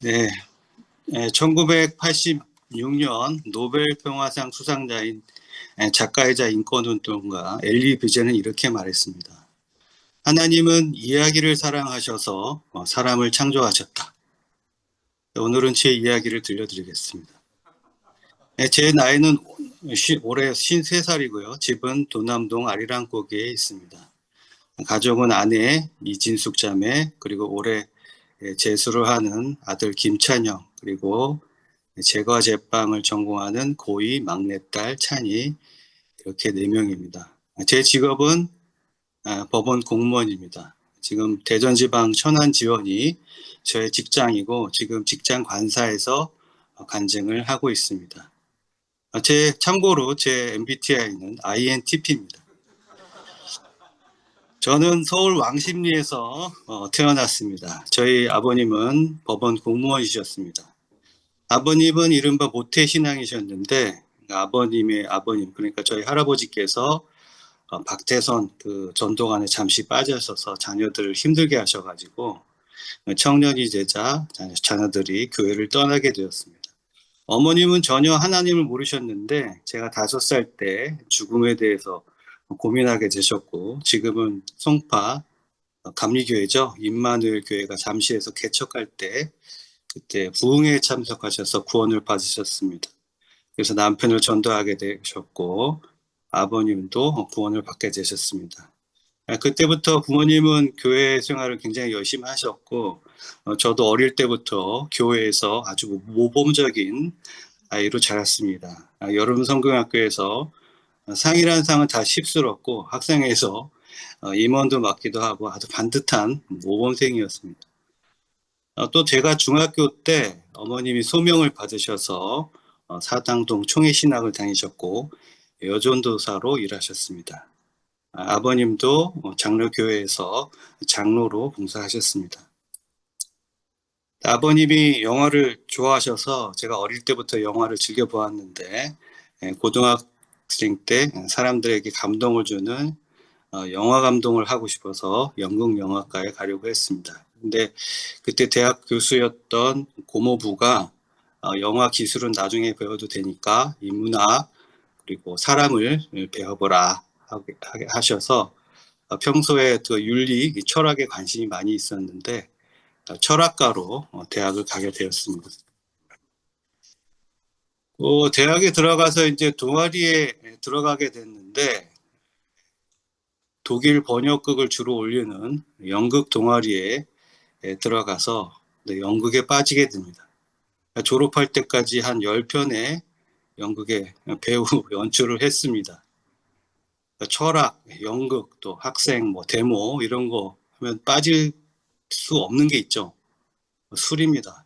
네, 1986년 노벨 평화상 수상자인 작가이자 인권운동가 엘리 비제는 이렇게 말했습니다. 하나님은 이야기를 사랑하셔서 사람을 창조하셨다. 오늘은 제 이야기를 들려드리겠습니다. 제 나이는 올해 53살이고요. 집은 도남동 아리랑고개에 있습니다. 가족은 아내 이진숙 자매, 그리고 올해 재수를 하는 아들 김찬영, 그리고 제과 제빵을 전공하는 고2 막내딸 찬이, 이렇게 4명입니다. 제 직업은 법원 공무원입니다. 지금 대전지방 천안지원이 저의 직장이고 지금 직장 관사에서 간증을 하고 있습니다. 참고로 제 MBTI는 INTP입니다. 저는 서울 왕십리에서 태어났습니다. 저희 아버님은 법원 공무원이셨습니다. 아버님은 이른바 모태신앙이셨는데 아버님의 아버님, 그러니까 저희 할아버지께서 박태선 그 전도관에 잠시 빠져있어서 자녀들을 힘들게 하셔가지고 청년이 되자 자녀들이 교회를 떠나게 되었습니다. 어머님은 전혀 하나님을 모르셨는데 제가 5살 때 죽음에 대해서 고민하게 되셨고, 지금은 송파 감리교회죠. 임마누엘 교회가 잠시에서 개척할 때 그때 부흥회에 참석하셔서 구원을 받으셨습니다. 그래서 남편을 전도하게 되셨고 아버님도 구원을 받게 되셨습니다. 그때부터 부모님은 교회 생활을 굉장히 열심히 하셨고 저도 어릴 때부터 교회에서 아주 모범적인 아이로 자랐습니다. 여름 성경학교에서 상이라는 상은 다 씹스럽고 학생회에서 임원도 맡기도 하고 아주 반듯한 모범생이었습니다. 또 제가 중학교 때 어머님이 소명을 받으셔서 사당동 총회신학을 다니셨고 여전도사로 일하셨습니다. 아버님도 장로교회에서 장로로 봉사하셨습니다. 아버님이 영화를 좋아하셔서 제가 어릴 때부터 영화를 즐겨보았는데 고등학생 때 사람들에게 감동을 주는 영화 감독을 하고 싶어서 영국 영화과에 가려고 했습니다. 근데 그때 대학 교수였던 고모부가 영화 기술은 나중에 배워도 되니까 인문학 그리고 사람을 배워보라 하셔서 평소에 그 윤리, 철학에 관심이 많이 있었는데 철학과로 대학을 가게 되었습니다. 대학에 들어가서 이제 동아리에 들어가게 됐는데 독일 번역극을 주로 올리는 연극 동아리에 들어가서 연극에 빠지게 됩니다. 졸업할 때까지 한 10편의 연극에 배우 연출을 했습니다. 철학, 연극, 또 학생, 데모 이런 거 하면 빠질 수 없는 게 있죠. 술입니다.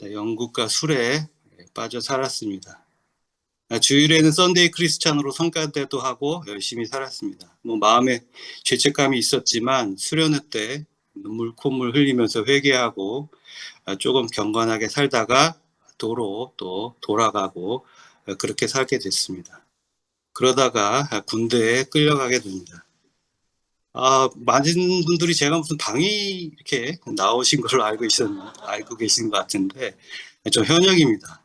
연극과 술에 빠져 살았습니다. 주일에는 썬데이 크리스찬으로 성가대도 하고 열심히 살았습니다. 마음에 죄책감이 있었지만 수련회 때 눈물 콧물 흘리면서 회개하고 조금 경건하게 살다가 도로 또 돌아가고 그렇게 살게 됐습니다. 그러다가 군대에 끌려가게 됩니다. 많은 분들이 제가 무슨 방위 이렇게 나오신 걸로 알고 계신 것 같은데 저 현역입니다.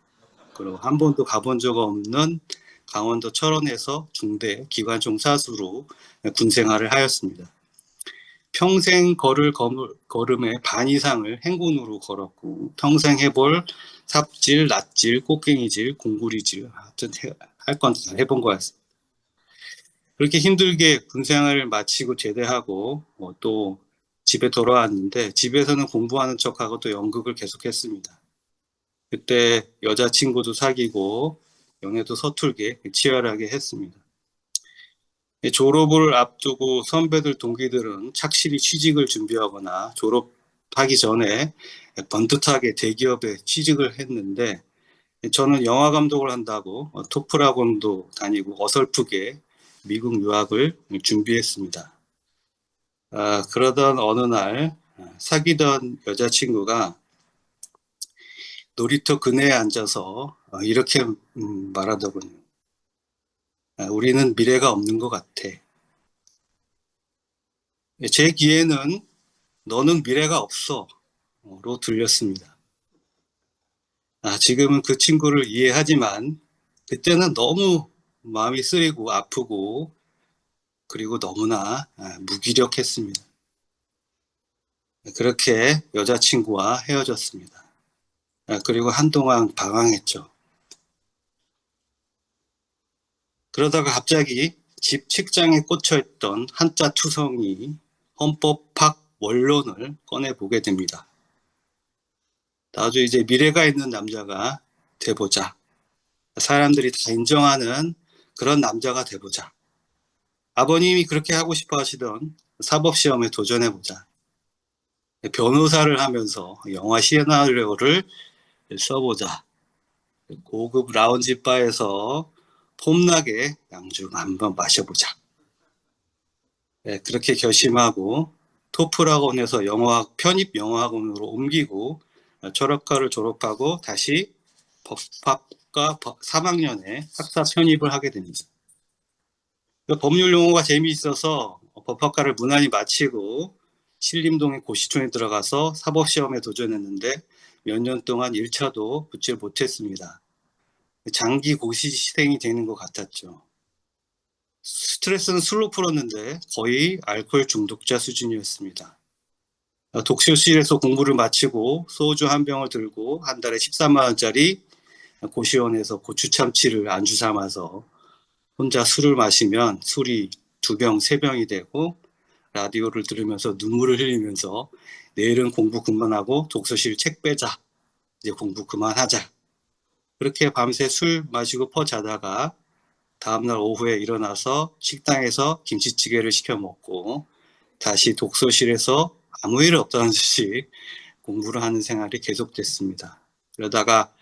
그리고 한 번도 가본 적 없는 강원도 철원에서 중대 기관총 사수로 군 생활을 하였습니다. 평생 걸을 걸음의 반 이상을 행군으로 걸었고 평생 해볼 삽질, 낫질, 꽃갱이질, 공구리질 하여튼 할 건 다 해본 것 같습니다. 그렇게 힘들게 군 생활을 마치고 제대하고 또 집에 돌아왔는데 집에서는 공부하는 척하고 또 연극을 계속했습니다. 그때 여자친구도 사귀고 연애도 서툴게 치열하게 했습니다. 졸업을 앞두고 선배들 동기들은 착실히 취직을 준비하거나 졸업하기 전에 번듯하게 대기업에 취직을 했는데 저는 영화 감독을 한다고 토플 학원도 다니고 어설프게 미국 유학을 준비했습니다. 그러던 어느 날 사귀던 여자친구가 놀이터 그네에 앉아서 이렇게 말하더군요. 우리는 미래가 없는 것 같아. 제 귀에는 너는 미래가 없어 로 들렸습니다. 지금은 그 친구를 이해하지만 그때는 너무 마음이 쓰리고 아프고 그리고 너무나 무기력했습니다. 그렇게 여자친구와 헤어졌습니다. 그리고 한동안 방황했죠. 그러다가 갑자기 집 책장에 꽂혀 있던 한자 투성이 헌법학 원론을 꺼내 보게 됩니다. 나도 이제 미래가 있는 남자가 돼보자. 사람들이 다 인정하는 그런 남자가 돼보자. 아버님이 그렇게 하고 싶어 하시던 사법시험에 도전해보자. 변호사를 하면서 영화 시나리오를 써보자. 고급 라운지 바에서 폼나게 양주 한번 마셔보자. 그렇게 결심하고 토플학원에서 영어학 편입 영어학원으로 옮기고 철학과를 졸업하고 다시 법학과 3학년에 학사 편입을 하게 됩니다. 법률 용어가 재미있어서 법학과를 무난히 마치고 신림동의 고시촌에 들어가서 사법시험에 도전했는데 몇 년 동안 1차도 붙지 못했습니다. 장기 고시생이 되는 것 같았죠. 스트레스는 술로 풀었는데 거의 알코올 중독자 수준이었습니다. 독서실에서 공부를 마치고 소주 한 병을 들고 한 달에 13만 원짜리 고시원에서 고추참치를 안주 삼아서 혼자 술을 마시면 술이 2병, 3병이 되고 라디오를 들으면서 눈물을 흘리면서 내일은 공부 그만하고 독서실 책 빼자. 이제 공부 그만하자. 그렇게 밤새 술 마시고 퍼 자다가 다음날 오후에 일어나서 식당에서 김치찌개를 시켜 먹고 다시 독서실에서 아무 일 없다는 듯이 공부를 하는 생활이 계속됐습니다. 그러다가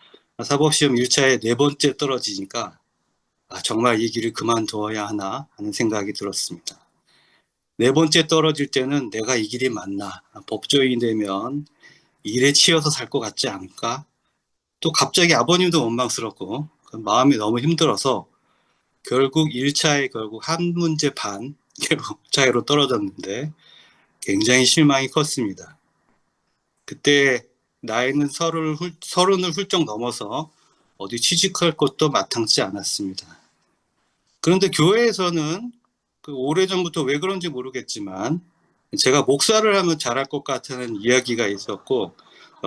사법시험 1차에 4번째 떨어지니까 정말 이 길을 그만둬야 하나 하는 생각이 들었습니다. 4번째 떨어질 때는 내가 이 길이 맞나? 법조인이 되면 일에 치여서 살 것 같지 않을까? 또 갑자기 아버님도 원망스럽고 마음이 너무 힘들어서 결국 1차에 결국 한 문제 반 차이로 떨어졌는데 굉장히 실망이 컸습니다. 그때 나이는 30을 훌쩍 넘어서 어디 취직할 것도 마땅치 않았습니다. 그런데 교회에서는 오래전부터 왜 그런지 모르겠지만 제가 목사를 하면 잘할 것 같다는 이야기가 있었고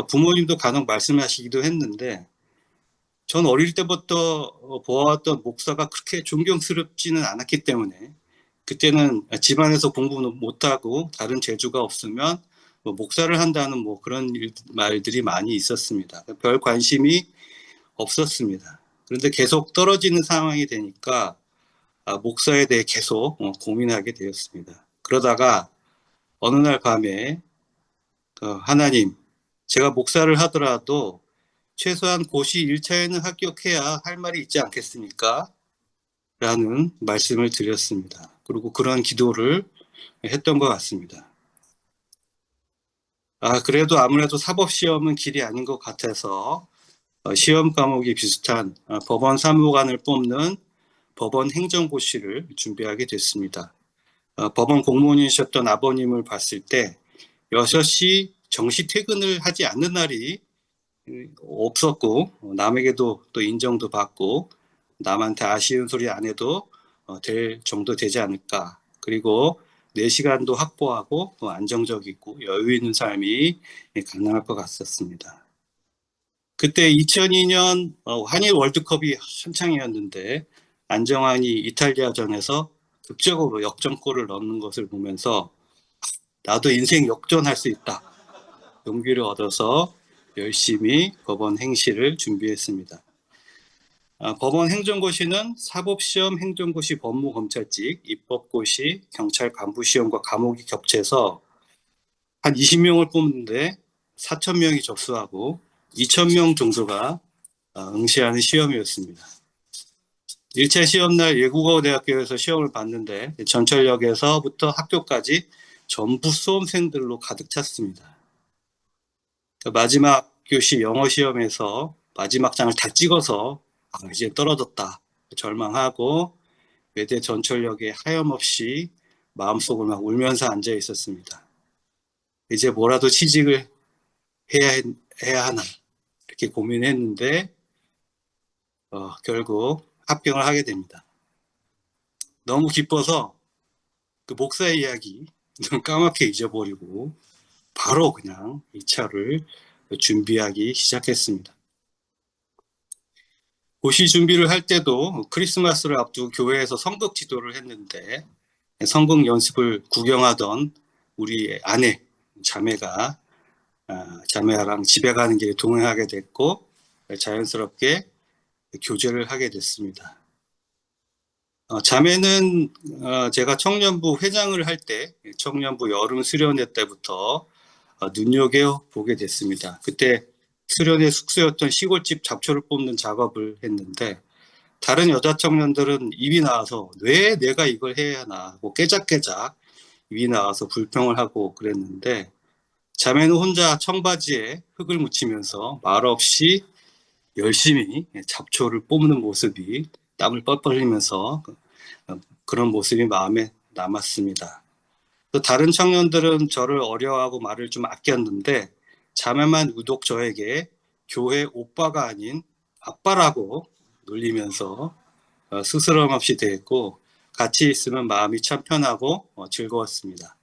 부모님도 간혹 말씀하시기도 했는데 전 어릴 때부터 보아왔던 목사가 그렇게 존경스럽지는 않았기 때문에 그때는 집안에서 공부는 못하고 다른 재주가 없으면 목사를 한다는 그런 말들이 많이 있었습니다. 별 관심이 없었습니다. 그런데 계속 떨어지는 상황이 되니까 목사에 대해 계속 고민하게 되었습니다. 그러다가 어느 날 밤에 하나님, 제가 목사를 하더라도 최소한 고시 1차에는 합격해야 할 말이 있지 않겠습니까? 라는 말씀을 드렸습니다. 그리고 그런 기도를 했던 것 같습니다. 그래도 아무래도 사법시험은 길이 아닌 것 같아서 시험 과목이 비슷한 법원 사무관을 뽑는 법원 행정고시를 준비하게 됐습니다. 법원 공무원이셨던 아버님을 봤을 때 6시 정시 퇴근을 하지 않는 날이 없었고 남에게도 또 인정도 받고 남한테 아쉬운 소리 안 해도 될 정도 되지 않을까. 그리고 내 시간도 확보하고 또 안정적이고 여유 있는 삶이 가능할 것 같았습니다. 그때 2002년 한일 월드컵이 한창이었는데 안정환이 이탈리아전에서 극적으로 역전골을 넣는 것을 보면서 나도 인생 역전할 수 있다. 용기를 얻어서 열심히 법원 행시를 준비했습니다. 법원 행정고시는 사법시험, 행정고시, 법무검찰직, 입법고시, 경찰 간부시험과 과목이 겹쳐서 한 20명을 뽑는데 4,000명이 접수하고 2,000명 정도가 응시하는 시험이었습니다. 1차 시험날 예국어대학교에서 시험을 봤는데 전철역에서부터 학교까지 전부 수험생들로 가득 찼습니다. 마지막 교시 영어 시험에서 마지막 장을 다 찍어서 이제 떨어졌다 절망하고 외대 전철역에 하염없이 마음속으로 막 울면서 앉아 있었습니다. 이제 뭐라도 취직을 해야 하나 이렇게 고민했는데 결국 합격을 하게 됩니다. 너무 기뻐서 그 목사의 이야기 좀 까맣게 잊어버리고 바로 그냥 2차를 준비하기 시작했습니다. 고시 준비를 할 때도 크리스마스를 앞두고 교회에서 성극 지도를 했는데 성극 연습을 구경하던 우리 아내, 자매가 자매랑 집에 가는 길에 동행하게 됐고 자연스럽게 교제를 하게 됐습니다. 자매는 제가 청년부 회장을 할 때 청년부 여름 수련회 때부터 눈여겨보게 됐습니다. 그때 수련회 숙소였던 시골집 잡초를 뽑는 작업을 했는데 다른 여자 청년들은 입이 나와서 왜 내가 이걸 해야 하나 하고 깨작깨작 입이 나와서 불평을 하고 그랬는데 자매는 혼자 청바지에 흙을 묻히면서 말없이 열심히 잡초를 뽑는 모습이 땀을 뻘뻘 흘리면서 그런 모습이 마음에 남았습니다. 또 다른 청년들은 저를 어려워하고 말을 좀 아꼈는데 자매만 유독 저에게 교회 오빠가 아닌 아빠라고 놀리면서 스스럼 없이 대했고 같이 있으면 마음이 참 편하고 즐거웠습니다.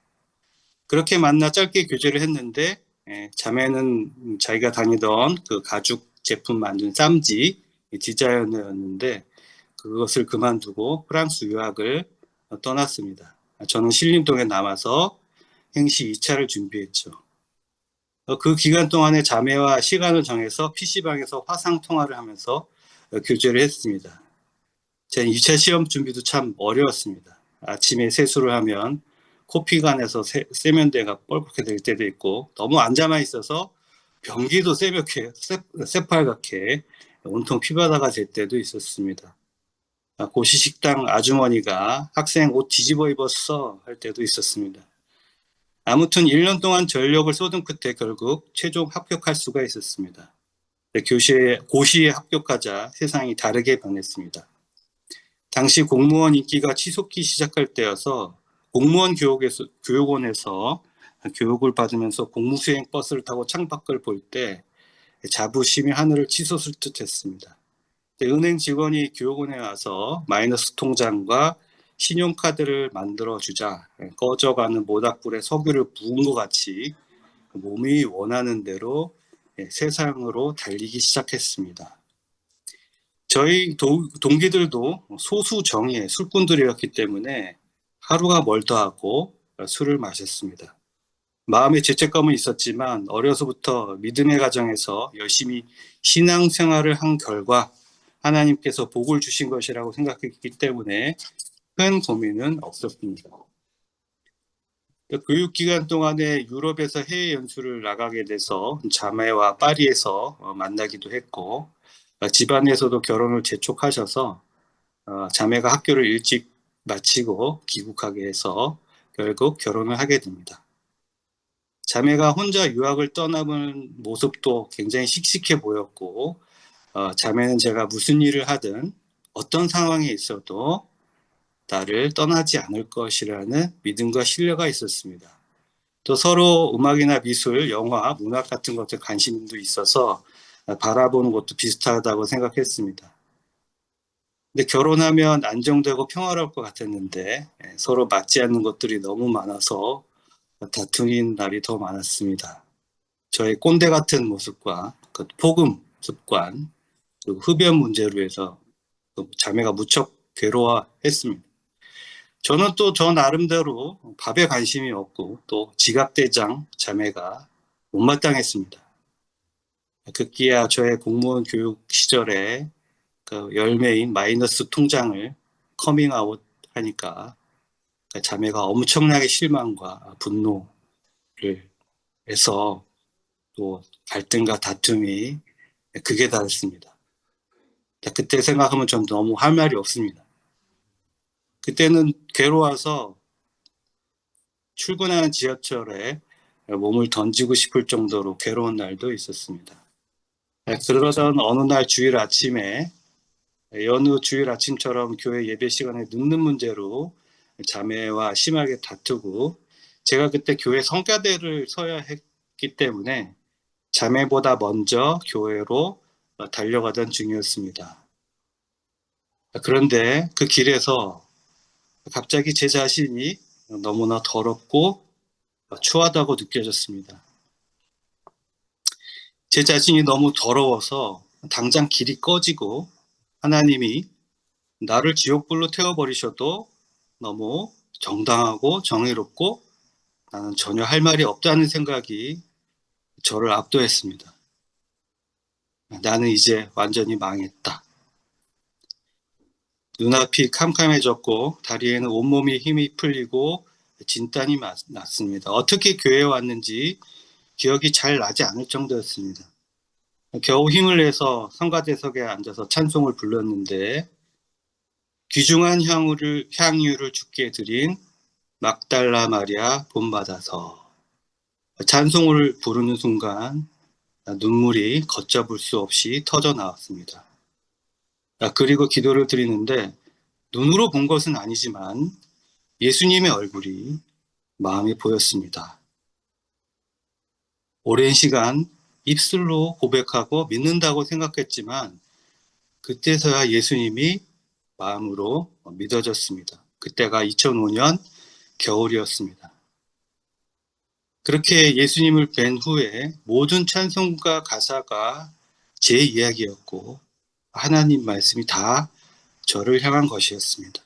그렇게 만나 짧게 교제를 했는데 자매는 자기가 다니던 그 가죽 제품 만든 쌈지 디자이너였는데 그것을 그만두고 프랑스 유학을 떠났습니다. 저는 신림동에 남아서 행시 2차를 준비했죠. 그 기간 동안에 자매와 시간을 정해서 PC방에서 화상 통화를 하면서 교제를 했습니다. 제 2차 시험 준비도 참 어려웠습니다. 아침에 세수를 하면 코피가 나서 세면대가 뻘겋게 될 때도 있고 너무 앉아만 있어서 변기도 새빨갛게 온통 피바다가 될 때도 있었습니다. 고시 식당 아주머니가 학생 옷 뒤집어 입었어 할 때도 있었습니다. 아무튼 1년 동안 전력을 쏟은 끝에 결국 최종 합격할 수가 있었습니다. 고시에 합격하자 세상이 다르게 변했습니다. 당시 공무원 인기가 치솟기 시작할 때여서 공무원 교육원에서 교육을 받으면서 공무수행 버스를 타고 창밖을 볼 때 자부심이 하늘을 치솟을 듯 했습니다. 은행 직원이 교육원에 와서 마이너스 통장과 신용카드를 만들어주자 꺼져가는 모닥불에 석유를 부은 것 같이 몸이 원하는 대로 세상으로 달리기 시작했습니다. 저희 동기들도 소수 정예 술꾼들이었기 때문에 하루가 멀다 하고 술을 마셨습니다. 마음에 죄책감은 있었지만 어려서부터 믿음의 가정에서 열심히 신앙생활을 한 결과 하나님께서 복을 주신 것이라고 생각했기 때문에 큰 고민은 없었습니다. 교육기간 동안에 유럽에서 해외 연수를 나가게 돼서 자매와 파리에서 만나기도 했고 집안에서도 결혼을 재촉하셔서 자매가 학교를 일찍 마치고 귀국하게 해서 결국 결혼을 하게 됩니다. 자매가 혼자 유학을 떠나는 모습도 굉장히 씩씩해 보였고 자매는 제가 무슨 일을 하든 어떤 상황에 있어도 나를 떠나지 않을 것이라는 믿음과 신뢰가 있었습니다. 또 서로 음악이나 미술, 영화, 문학 같은 것에 관심도 있어서 바라보는 것도 비슷하다고 생각했습니다. 근데 결혼하면 안정되고 평화로울 것 같았는데 서로 맞지 않는 것들이 너무 많아서 다투는 날이 더 많았습니다. 저의 꼰대 같은 모습과 그 폭음 습관 그리고 흡연 문제로 해서 자매가 무척 괴로워했습니다. 저는 또 저 나름대로 밥에 관심이 없고 또 지각대장 자매가 못마땅했습니다. 급기야 저의 공무원 교육 시절에 그 열매인 마이너스 통장을 커밍아웃 하니까 자매가 엄청나게 실망과 분노를 해서 또 갈등과 다툼이 극에 달했습니다. 그때 생각하면 전 너무 할 말이 없습니다. 그때는 괴로워서 출근하는 지하철에 몸을 던지고 싶을 정도로 괴로운 날도 있었습니다. 그러던 어느 날 주일 아침에 여느 주일 아침처럼 교회 예배 시간에 늦는 문제로 자매와 심하게 다투고 제가 그때 교회 성가대를 서야 했기 때문에 자매보다 먼저 교회로 달려가던 중이었습니다. 그런데 그 길에서 갑자기 제 자신이 너무나 더럽고 추하다고 느껴졌습니다. 제 자신이 너무 더러워서 당장 길이 꺼지고 하나님이 나를 지옥불로 태워버리셔도 너무 정당하고 정의롭고 나는 전혀 할 말이 없다는 생각이 저를 압도했습니다. 나는 이제 완전히 망했다. 눈앞이 캄캄해졌고 다리에는 온몸이 힘이 풀리고 진땀이 났습니다. 어떻게 교회에 왔는지 기억이 잘 나지 않을 정도였습니다. 겨우 힘을 내서 성가대석에 앉아서 찬송을 불렀는데 귀중한 향유를 주께 드린 막달라 마리아 본받아서 찬송을 부르는 순간 눈물이 걷잡을 수 없이 터져 나왔습니다. 그리고 기도를 드리는데 눈으로 본 것은 아니지만 예수님의 얼굴이 마음에 보였습니다. 오랜 시간 입술로 고백하고 믿는다고 생각했지만 그때서야 예수님이 마음으로 믿어졌습니다. 그때가 2005년 겨울이었습니다. 그렇게 예수님을 뵌 후에 모든 찬송가 가사가 제 이야기였고 하나님 말씀이 다 저를 향한 것이었습니다.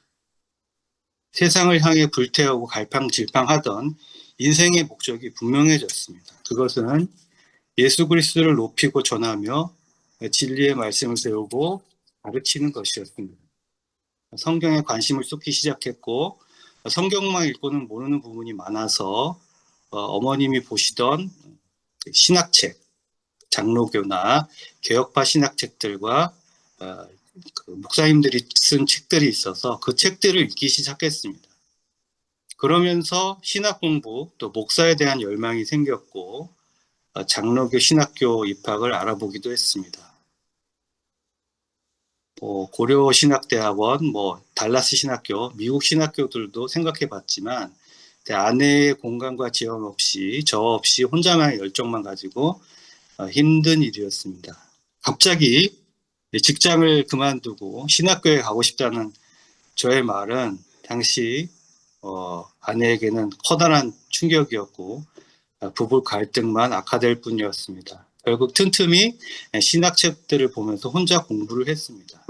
세상을 향해 불태우고 갈팡질팡하던 인생의 목적이 분명해졌습니다. 그것은 예수 그리스도를 높이고 전하며 진리의 말씀을 배우고 가르치는 것이었습니다. 성경에 관심을 쏟기 시작했고 성경만 읽고는 모르는 부분이 많아서 어머님이 보시던 신학책, 장로교나 개혁파 신학책들과 그 목사님들이 쓴 책들이 있어서 그 책들을 읽기 시작했습니다. 그러면서 신학 공부 또 목사에 대한 열망이 생겼고 장로교 신학교 입학을 알아보기도 했습니다. 고려 신학대학원, 달라스 신학교, 미국 신학교들도 생각해 봤지만 아내의 공감과 지원 없이 저 없이 혼자만의 열정만 가지고 힘든 일이었습니다. 갑자기 직장을 그만두고 신학교에 가고 싶다는 저의 말은 당시 아내에게는 커다란 충격이었고 부부 갈등만 악화될 뿐이었습니다. 결국 틈틈이 신학책들을 보면서 혼자 공부를 했습니다.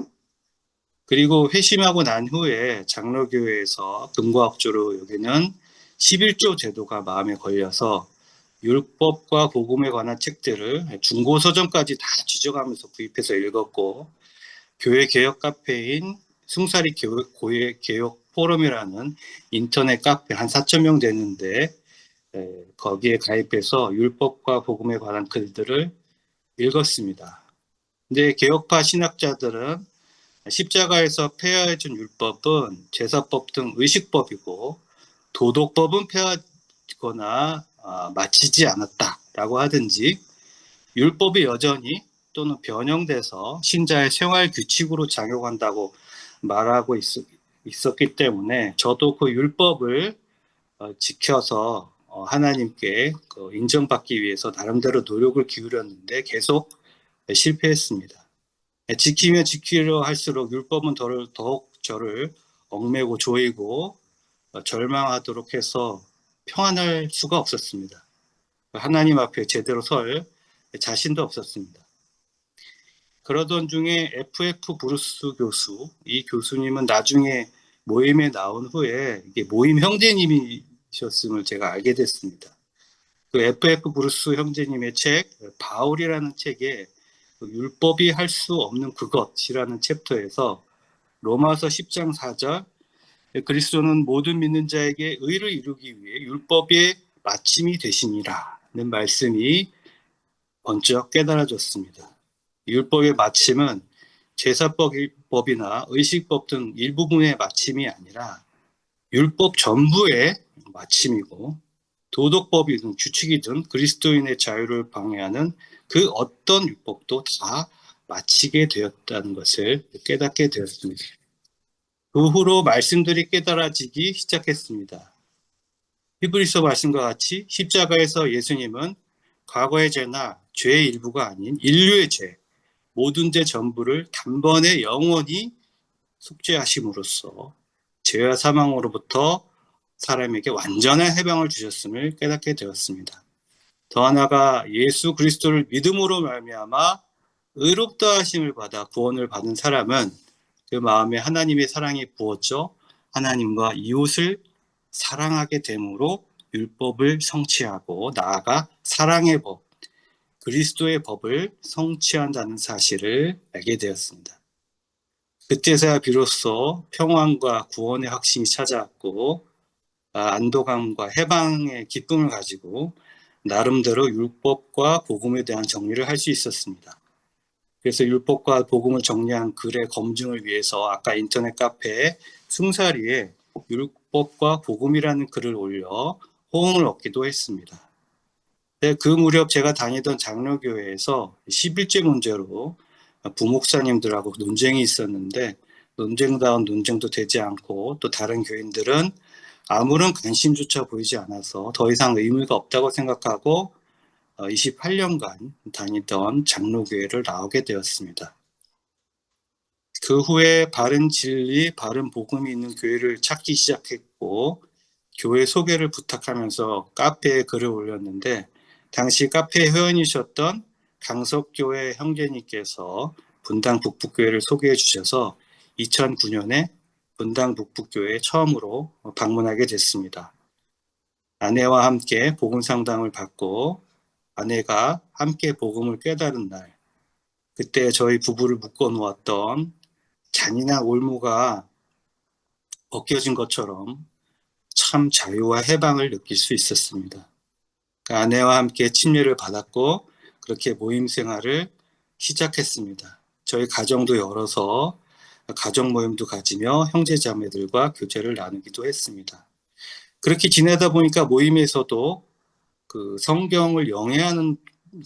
그리고 회심하고 난 후에 장로교회에서 금과옥조로 여기는 11조 제도가 마음에 걸려서 율법과 복음에 관한 책들을 중고 서점까지 다 뒤져가면서 구입해서 읽었고 교회 개혁 카페인 숭사리 교회 개혁 포럼이라는 인터넷 카페 한 4,000명 되는데 거기에 가입해서 율법과 복음에 관한 글들을 읽었습니다. 근데 개혁파 신학자들은 십자가에서 폐하해준 율법은 제사법 등 의식법이고 도덕법은 폐하거나 마치지 않았다라고 하든지 율법이 여전히 또는 변형돼서 신자의 생활 규칙으로 작용한다고 말하고 있었기 때문에 저도 그 율법을 지켜서 하나님께 인정받기 위해서 나름대로 노력을 기울였는데 계속 실패했습니다. 지키며 지키려 할수록 율법은 더욱 저를 얽매고 조이고 절망하도록 해서 평안할 수가 없었습니다. 하나님 앞에 제대로 설 자신도 없었습니다. 그러던 중에 FF 브루스 교수, 이 교수님은 나중에 모임에 나온 후에 이게 모임 형제님이셨음을 제가 알게 됐습니다. 그 FF 브루스 형제님의 책 바울이라는 책에 율법이 할 수 없는 그것이라는 챕터에서 로마서 10장 4절 그리스도는 모든 믿는 자에게 의를 이루기 위해 율법의 마침이 되시니라는 말씀이 번쩍 깨달아졌습니다. 율법의 마침은 제사법이나 의식법 등 일부분의 마침이 아니라 율법 전부의 마침이고 도덕법이든 규칙이든 그리스도인의 자유를 방해하는 그 어떤 율법도 다 마치게 되었다는 것을 깨닫게 되었습니다. 그 후로 말씀들이 깨달아지기 시작했습니다. 히브리서 말씀과 같이 십자가에서 예수님은 과거의 죄나 죄의 일부가 아닌 인류의 죄, 모든 죄 전부를 단번에 영원히 속죄하심으로써 죄와 사망으로부터 사람에게 완전한 해방을 주셨음을 깨닫게 되었습니다. 더 하나가 예수 그리스도를 믿음으로 말미암아 의롭다 하심을 받아 구원을 받은 사람은 그 마음에 하나님의 사랑이 부어져 하나님과 이웃을 사랑하게 되므로 율법을 성취하고 나아가 사랑의 법, 그리스도의 법을 성취한다는 사실을 알게 되었습니다. 그때서야 비로소 평안과 구원의 확신이 찾아왔고 안도감과 해방의 기쁨을 가지고 나름대로 율법과 복음에 대한 정리를 할 수 있었습니다. 그래서 율법과 복음을 정리한 글의 검증을 위해서 아까 인터넷 카페에 숭사리에 율법과 복음이라는 글을 올려 호응을 얻기도 했습니다. 그 무렵 제가 다니던 장로교회에서 11조 문제로 부목사님들하고 논쟁이 있었는데 논쟁다운 논쟁도 되지 않고 또 다른 교인들은 아무런 관심조차 보이지 않아서 더 이상 의미가 없다고 생각하고 28년간 다니던 장로교회를 나오게 되었습니다. 그 후에 바른 진리, 바른 복음이 있는 교회를 찾기 시작했고 교회 소개를 부탁하면서 카페에 글을 올렸는데 당시 카페 회원이셨던 강석교회 형제님께서 분당 북북교회를 소개해 주셔서 2009년에 분당 북북교회에 처음으로 방문하게 됐습니다. 아내와 함께 복음 상담을 받고 아내가 함께 복음을 깨달은 날, 그때 저희 부부를 묶어 놓았던 잔인한 올무가 벗겨진 것처럼 참 자유와 해방을 느낄 수 있었습니다. 아내와 함께 침례를 받았고 그렇게 모임 생활을 시작했습니다. 저희 가정도 열어서 가정 모임도 가지며 형제자매들과 교제를 나누기도 했습니다. 그렇게 지내다 보니까 모임에서도 그 성경을 영해하는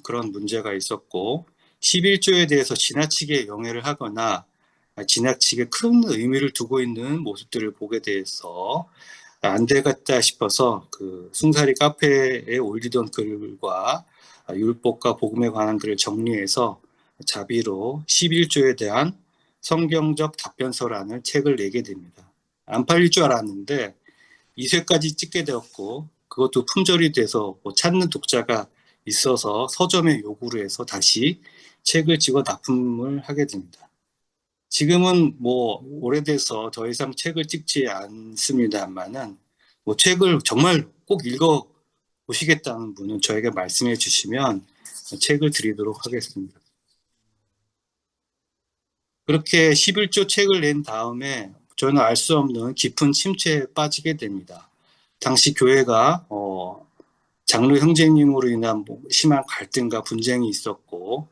그런 문제가 있었고 11조에 대해서 지나치게 영해를 하거나 지나치게 큰 의미를 두고 있는 모습들을 보게 돼서 안 되겠다 싶어서 그 숭사리 카페에 올리던 글과 율법과 복음에 관한 글을 정리해서 자비로 11조에 대한 성경적 답변서라는 책을 내게 됩니다. 안 팔릴 줄 알았는데 2쇄까지 찍게 되었고 그것도 품절이 돼서 뭐 찾는 독자가 있어서 서점에 요구를 해서 다시 책을 찍어 납품을 하게 됩니다. 지금은 뭐 오래돼서 더 이상 책을 찍지 않습니다만은 뭐 책을 정말 꼭 읽어 보시겠다는 분은 저에게 말씀해 주시면 책을 드리도록 하겠습니다. 그렇게 11조 책을 낸 다음에 저는 알 수 없는 깊은 침체에 빠지게 됩니다. 당시 교회가 장로 형제님으로 인한 뭐 심한 갈등과 분쟁이 있었고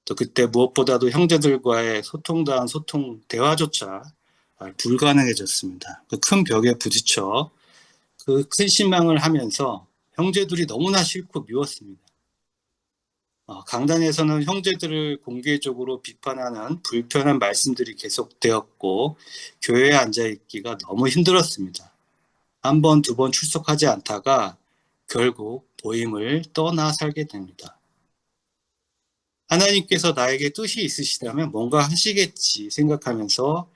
또 그때 무엇보다도 형제들과의 소통다한 소통, 대화조차 불가능해졌습니다. 그 큰 벽에 부딪혀 그 큰 실망을 하면서 형제들이 너무나 싫고 미웠습니다. 강단에서는 형제들을 공개적으로 비판하는 불편한 말씀들이 계속되었고 교회에 앉아있기가 너무 힘들었습니다. 한 번, 두 번 출석하지 않다가 결국 모임을 떠나 살게 됩니다. 하나님께서 나에게 뜻이 있으시다면 뭔가 하시겠지 생각하면서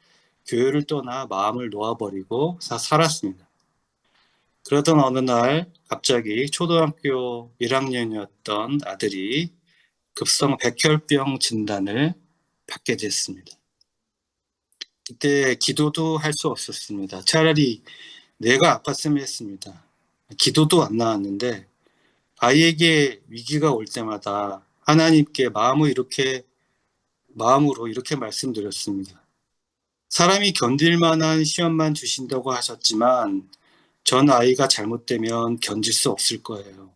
교회를 떠나 마음을 놓아버리고 살았습니다. 그러던 어느 날 갑자기 초등학교 1학년이었던 아들이 급성 백혈병 진단을 받게 됐습니다. 그때 기도도 할 수 없었습니다. 차라리 내가 아팠으면 했습니다. 기도도 안 나왔는데 아이에게 위기가 올 때마다 하나님께 마음으로 이렇게 말씀드렸습니다. 사람이 견딜 만한 시험만 주신다고 하셨지만 전 아이가 잘못되면 견딜 수 없을 거예요.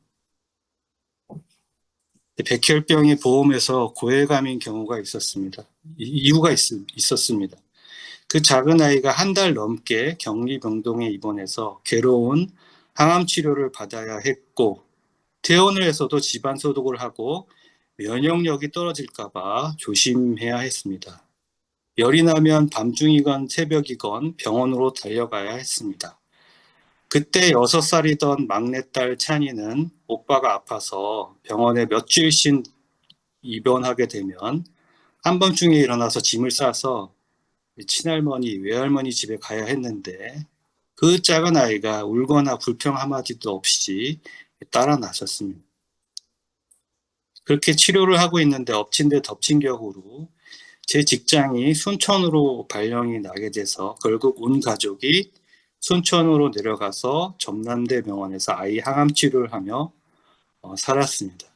백혈병이 보험에서 고해감인 경우가 있었습니다. 이유가 있었습니다. 그 작은 아이가 한 달 넘게 격리병동에 입원해서 괴로운 항암 치료를 받아야 했고 퇴원을 해서도 집안 소독을 하고 면역력이 떨어질까 봐 조심해야 했습니다. 열이 나면 밤중이건 새벽이건 병원으로 달려가야 했습니다. 그때 6살이던 막내딸 찬이는 오빠가 아파서 병원에 몇 주일씩 입원하게 되면 한밤중에 일어나서 짐을 싸서 친할머니, 외할머니 집에 가야 했는데 그 작은 아이가 울거나 불평 한마디도 없이 따라 나섰습니다. 그렇게 치료를 하고 있는데 엎친 데 덮친 격으로 제 직장이 순천으로 발령이 나게 돼서 결국 온 가족이 순천으로 내려가서 전남대 병원에서 아이 항암 치료를 하며 살았습니다.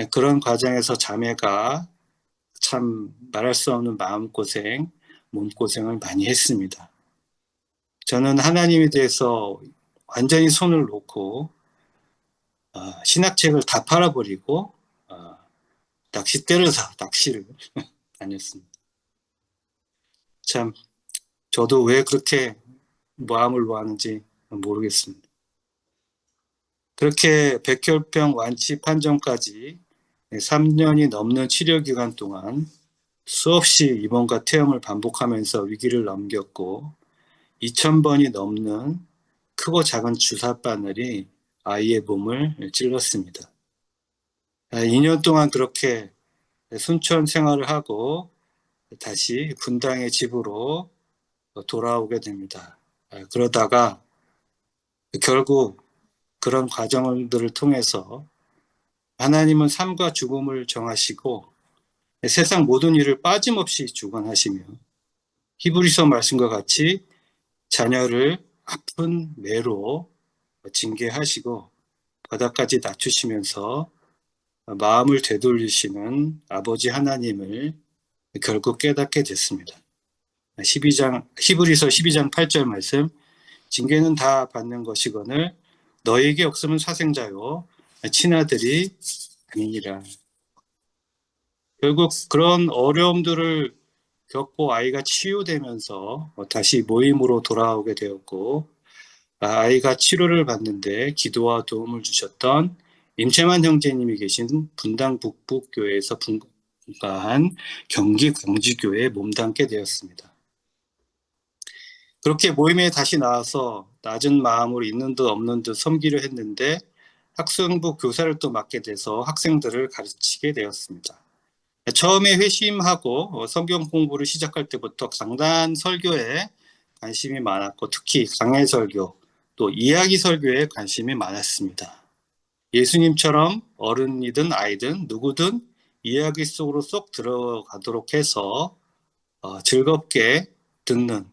그런 과정에서 자매가 참 말할 수 없는 마음고생, 몸고생을 많이 했습니다. 저는 하나님에 대해서 완전히 손을 놓고 신학책을 다 팔아버리고 낚싯대를 사 낚시를 다녔습니다. 참 저도 왜 그렇게 마음을 놓았는지 모르겠습니다. 그렇게 백혈병 완치 판정까지 3년이 넘는 치료 기간 동안 수없이 입원과 퇴원을 반복하면서 위기를 넘겼고 2,000번이 넘는 크고 작은 주사바늘이 아이의 몸을 찔렀습니다. 2년 동안 그렇게 순천 생활을 하고 다시 분당의 집으로 돌아오게 됩니다. 그러다가 결국 그런 과정들을 통해서 하나님은 삶과 죽음을 정하시고 세상 모든 일을 빠짐없이 주관하시며 히브리서 말씀과 같이 자녀를 아픈 매로 징계하시고 바닥까지 낮추시면서 마음을 되돌리시는 아버지 하나님을 결국 깨닫게 됐습니다. 히브리서 12장 8절 말씀, 징계는 다 받는 것이거늘 너에게 없으면 사생자요 친아들이 아니니라. 결국 그런 어려움들을 겪고 아이가 치유되면서 다시 모임으로 돌아오게 되었고 아이가 치료를 받는데 기도와 도움을 주셨던 임채만 형제님이 계신 분당 북부교회에서 분가한 경기 광지교회에 몸담게 되었습니다. 그렇게 모임에 다시 나와서 낮은 마음으로 있는 듯 없는 듯 섬기려 했는데 학생부 교사를 또 맡게 돼서 학생들을 가르치게 되었습니다. 처음에 회심하고 성경 공부를 시작할 때부터 강단 설교에 관심이 많았고 특히 강해 설교, 또 이야기 설교에 관심이 많았습니다. 예수님처럼 어른이든 아이든 누구든 이야기 속으로 쏙 들어가도록 해서 즐겁게 듣는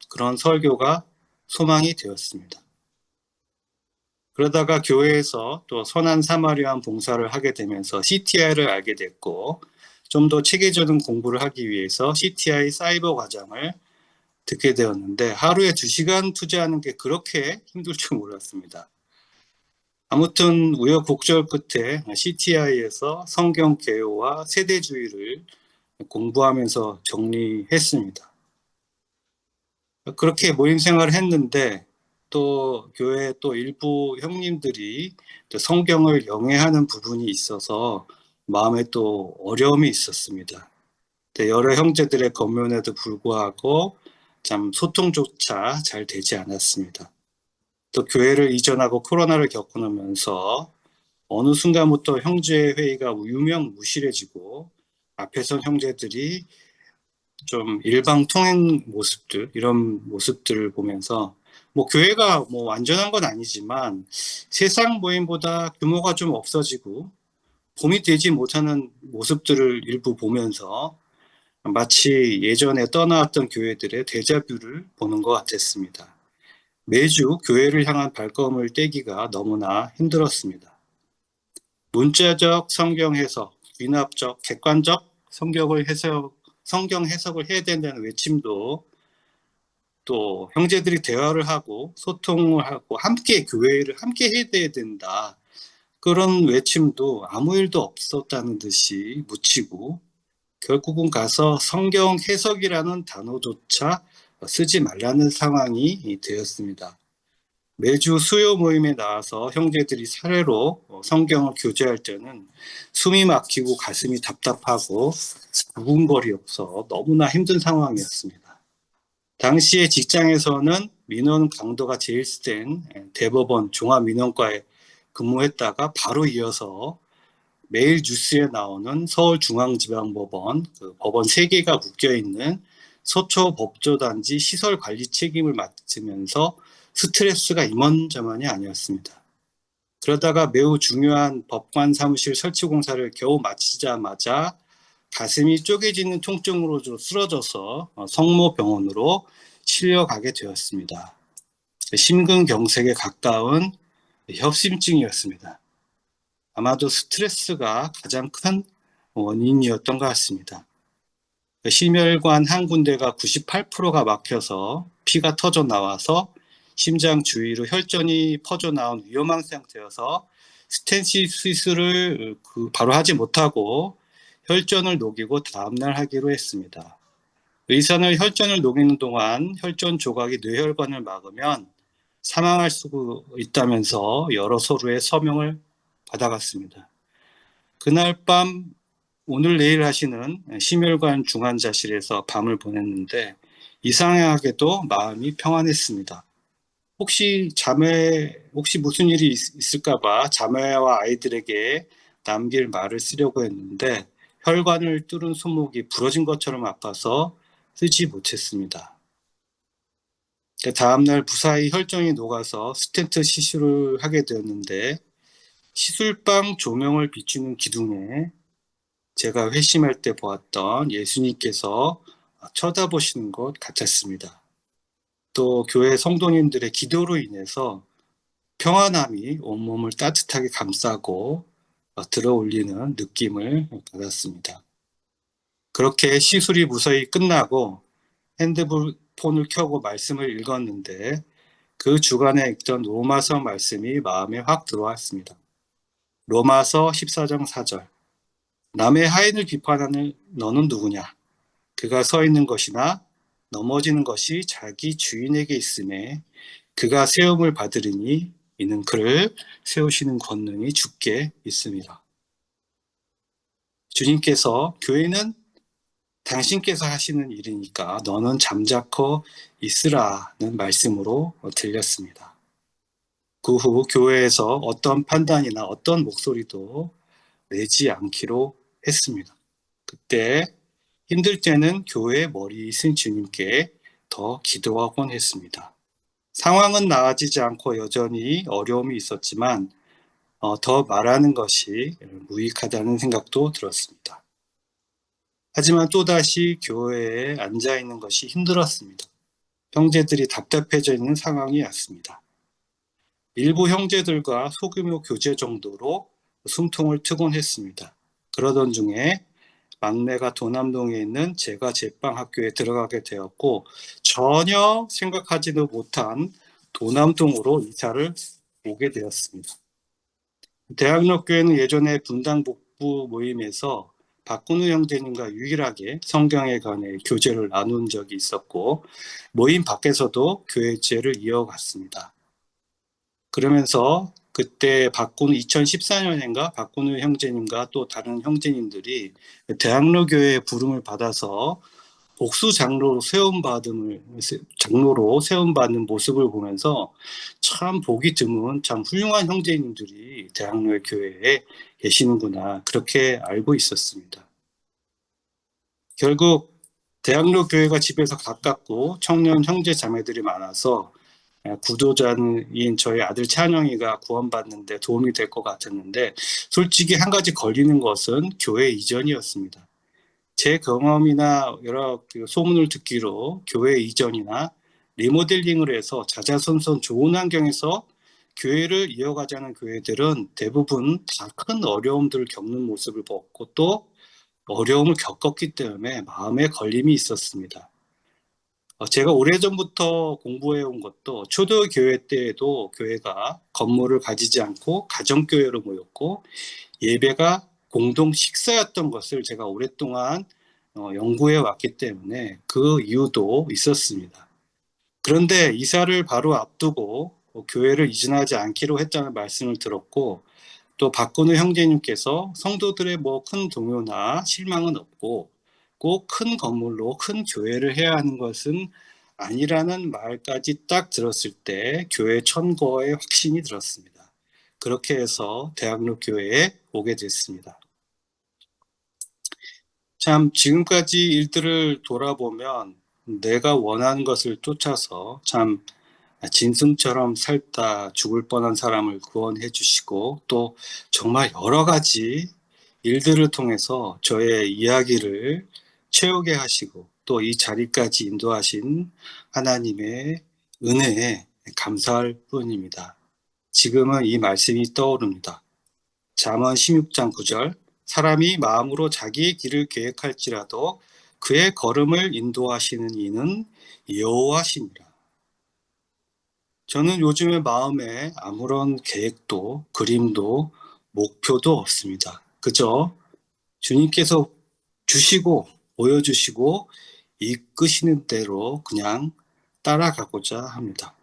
그런 설교가 소망이 되었습니다. 그러다가 교회에서 또 선한 사마리안 봉사를 하게 되면서 CTI를 알게 됐고 좀 더 체계적인 공부를 하기 위해서 CTI 사이버 과정을 듣게 되었는데 하루에 2시간 투자하는 게 그렇게 힘들 줄 몰랐습니다. 아무튼 우여곡절 끝에 CTI에서 성경 개요와 세대주의를 공부하면서 정리했습니다. 그렇게 모임 생활을 했는데 또 교회 또 일부 형님들이 또 성경을 영해하는 부분이 있어서 마음에 또 어려움이 있었습니다. 여러 형제들의 권면에도 불구하고 참 소통조차 잘 되지 않았습니다. 또 교회를 이전하고 코로나를 겪으면서 어느 순간부터 형제 회의가 유명무실해지고 앞에선 형제들이 좀 일방통행 모습들 이런 모습들을 보면서 뭐 교회가 뭐 완전한 건 아니지만 세상 모임보다 규모가 좀 없어지고 봄이 되지 못하는 모습들을 일부 보면서 마치 예전에 떠나왔던 교회들의 데자뷰를 보는 것 같았습니다. 매주 교회를 향한 발걸음을 떼기가 너무나 힘들었습니다. 문자적 성경 해석, 귀납적, 객관적 성경 해석을 해야 된다는 외침도 또 형제들이 대화를 하고 소통을 하고 함께 교회를 함께 해야 된다. 그런 외침도 아무 일도 없었다는 듯이 묻히고 결국은 가서 성경 해석이라는 단어조차 쓰지 말라는 상황이 되었습니다. 매주 수요 모임에 나와서 형제들이 사례로 성경을 교제할 때는 숨이 막히고 가슴이 답답하고 두근거리 없어 너무나 힘든 상황이었습니다. 당시에 직장에서는 민원 강도가 제일 센 대법원 종합민원과에 근무했다가 바로 이어서 매일 뉴스에 나오는 서울중앙지방법원 그 법원 3개가 묶여있는 서초법조단지 시설관리 책임을 맡으면서 스트레스가 이만저만이 아니었습니다. 그러다가 매우 중요한 법관 사무실 설치 공사를 겨우 마치자마자 가슴이 쪼개지는 통증으로 쓰러져서 성모병원으로 실려가게 되었습니다. 심근경색에 가까운 협심증이었습니다. 아마도 스트레스가 가장 큰 원인이었던 것 같습니다. 심혈관 한 군데가 98%가 막혀서 피가 터져 나와서 심장 주위로 혈전이 퍼져 나온 위험한 상태여서 스텐시 수술을 바로 하지 못하고 혈전을 녹이고 다음날 하기로 했습니다. 의사는 혈전을 녹이는 동안 혈전 조각이 뇌혈관을 막으면 사망할 수 있다면서 여러 서류의 서명을 받아갔습니다. 그날 밤 오늘 내일 하시는 심혈관 중환자실에서 밤을 보냈는데 이상하게도 마음이 평안했습니다. 혹시 무슨 일이 있을까봐 자매와 아이들에게 남길 말을 쓰려고 했는데 혈관을 뚫은 손목이 부러진 것처럼 아파서 쓰지 못했습니다. 다음날 무사히 혈전이 녹아서 스텐트 시술을 하게 되었는데 시술방 조명을 비추는 기둥에 제가 회심할 때 보았던 예수님께서 쳐다보시는 것 같았습니다. 또 교회 성도님들의 기도로 인해서 평안함이 온몸을 따뜻하게 감싸고 들어올리는 느낌을 받았습니다. 그렇게 시술이 무사히 끝나고 핸드폰을 켜고 말씀을 읽었는데 그 주간에 읽던 로마서 말씀이 마음에 확 들어왔습니다. 로마서 14장 4절. 남의 하인을 비판하는 너는 누구냐? 그가 서 있는 것이나 넘어지는 것이 자기 주인에게 있음에 그가 세움을 받으리니 이는 그를 세우시는 권능이 주께 있습니다. 주님께서 교회는 당신께서 하시는 일이니까 너는 잠자코 있으라는 말씀으로 들렸습니다. 그 후 교회에서 어떤 판단이나 어떤 목소리도 내지 않기로 했습니다. 그때 힘들 때는 교회의 머리 이신 주님께 더 기도하곤 했습니다. 상황은 나아지지 않고 여전히 어려움이 있었지만 더 말하는 것이 무익하다는 생각도 들었습니다. 하지만 또다시 교회에 앉아있는 것이 힘들었습니다. 형제들이 답답해져 있는 상황이 왔습니다. 일부 형제들과 소규모 교제 정도로 숨통을 트곤 했습니다. 그러던 중에 막내가 도남동에 있는 제가 제빵 학교에 들어가게 되었고 전혀 생각하지도 못한 도남동으로 이사를 오게 되었습니다. 대학로교회는 예전에 분당 북부 모임에서 박근우 형제님과 유일하게 성경에 관해 교제를 나눈 적이 있었고 모임 밖에서도 교회제를 이어갔습니다. 그러면서 그때 2014년인가 박근우 형제님과 또 다른 형제님들이 대학로교회의 부름을 받아서 복수 장로로 세움받는 모습을 보면서 참 보기 드문 참 훌륭한 형제님들이 대학로의 교회에 계시는구나 그렇게 알고 있었습니다. 결국 대학로 교회가 집에서 가깝고 청년 형제 자매들이 많아서 구도자인 저희 아들 찬영이가 구원받는 데 도움이 될 것 같았는데 솔직히 한 가지 걸리는 것은 교회 이전이었습니다. 제 경험이나 여러 소문을 듣기로 교회 이전이나 리모델링을 해서 자자손손 좋은 환경에서 교회를 이어가자는 교회들은 대부분 다 큰 어려움들을 겪는 모습을 보고 또 어려움을 겪었기 때문에 마음에 걸림이 있었습니다. 제가 오래전부터 공부해온 것도 초대교회 때에도 교회가 건물을 가지지 않고 가정교회로 모였고 예배가 공동 식사였던 것을 제가 오랫동안 연구해 왔기 때문에 그 이유도 있었습니다. 그런데 이사를 바로 앞두고 교회를 이전하지 않기로 했다는 말씀을 들었고 또 박근우 형제님께서 성도들의 큰 동요나 실망은 없고 꼭 큰 건물로 큰 교회를 해야 하는 것은 아니라는 말까지 딱 들었을 때 교회 천거의 확신이 들었습니다. 그렇게 해서 대학로 교회에 오게 됐습니다. 참 지금까지 일들을 돌아보면 내가 원하는 것을 쫓아서 참 짐승처럼 살다 죽을 뻔한 사람을 구원해 주시고 또 정말 여러 가지 일들을 통해서 저의 이야기를 채우게 하시고 또 이 자리까지 인도하신 하나님의 은혜에 감사할 뿐입니다. 지금은 이 말씀이 떠오릅니다. 잠언 16장 9절 사람이 마음으로 자기의 길을 계획할지라도 그의 걸음을 인도하시는 이는 여호와시니라. 저는 요즘에 마음에 아무런 계획도 그림도 목표도 없습니다. 그저 주님께서 주시고 보여주시고 이끄시는 대로 그냥 따라가고자 합니다.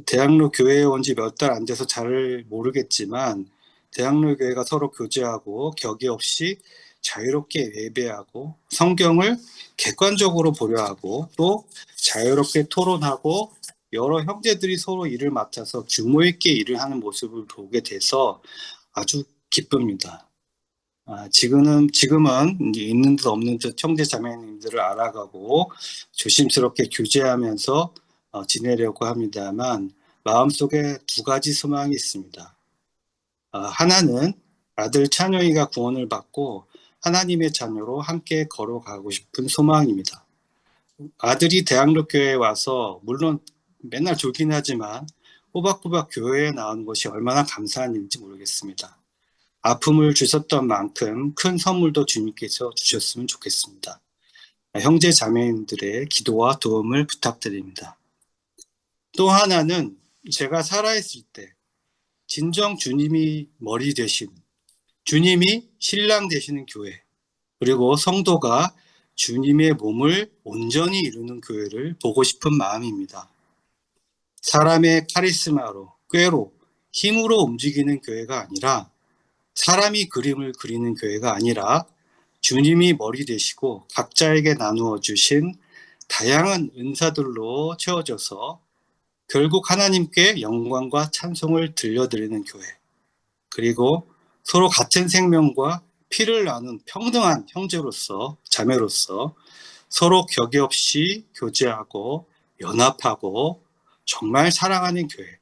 대학로 교회에 온 지 몇 달 안 돼서 잘 모르겠지만 대학로 교회가 서로 교제하고 격의 없이 자유롭게 예배하고 성경을 객관적으로 보려 하고 또 자유롭게 토론하고 여러 형제들이 서로 일을 맡아서 규모 있게 일을 하는 모습을 보게 돼서 아주 기쁩니다. 지금은 이제 있는 듯 없는 듯 형제 자매님들을 알아가고 조심스럽게 교제하면서 지내려고 합니다만 마음속에 두 가지 소망이 있습니다. 하나는 아들 찬영이가 구원을 받고 하나님의 자녀로 함께 걸어가고 싶은 소망입니다. 아들이 대학로 교회에 와서 물론 맨날 졸긴 하지만 꼬박꼬박 교회에 나오는 것이 얼마나 감사한 일인지 모르겠습니다. 아픔을 주셨던 만큼 큰 선물도 주님께서 주셨으면 좋겠습니다. 형제 자매님들의 기도와 도움을 부탁드립니다. 또 하나는 제가 살아있을 때 진정 주님이 머리 되신, 주님이 신랑 되시는 교회, 그리고 성도가 주님의 몸을 온전히 이루는 교회를 보고 싶은 마음입니다. 사람의 카리스마로, 꾀로, 힘으로 움직이는 교회가 아니라 사람이 그림을 그리는 교회가 아니라 주님이 머리 되시고 각자에게 나누어 주신 다양한 은사들로 채워져서 결국 하나님께 영광과 찬송을 들려드리는 교회, 그리고 서로 같은 생명과 피를 나눈 평등한 형제로서 자매로서 서로 격의 없이 교제하고 연합하고 정말 사랑하는 교회,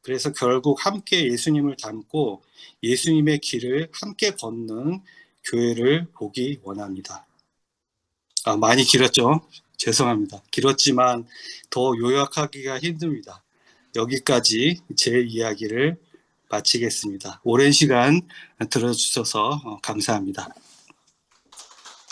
그래서 결국 함께 예수님을 닮고 예수님의 길을 함께 걷는 교회를 보기 원합니다. 많이 길었죠? 죄송합니다. 길었지만 더 요약하기가 힘듭니다. 여기까지 제 이야기를 마치겠습니다. 오랜 시간 들어주셔서 감사합니다.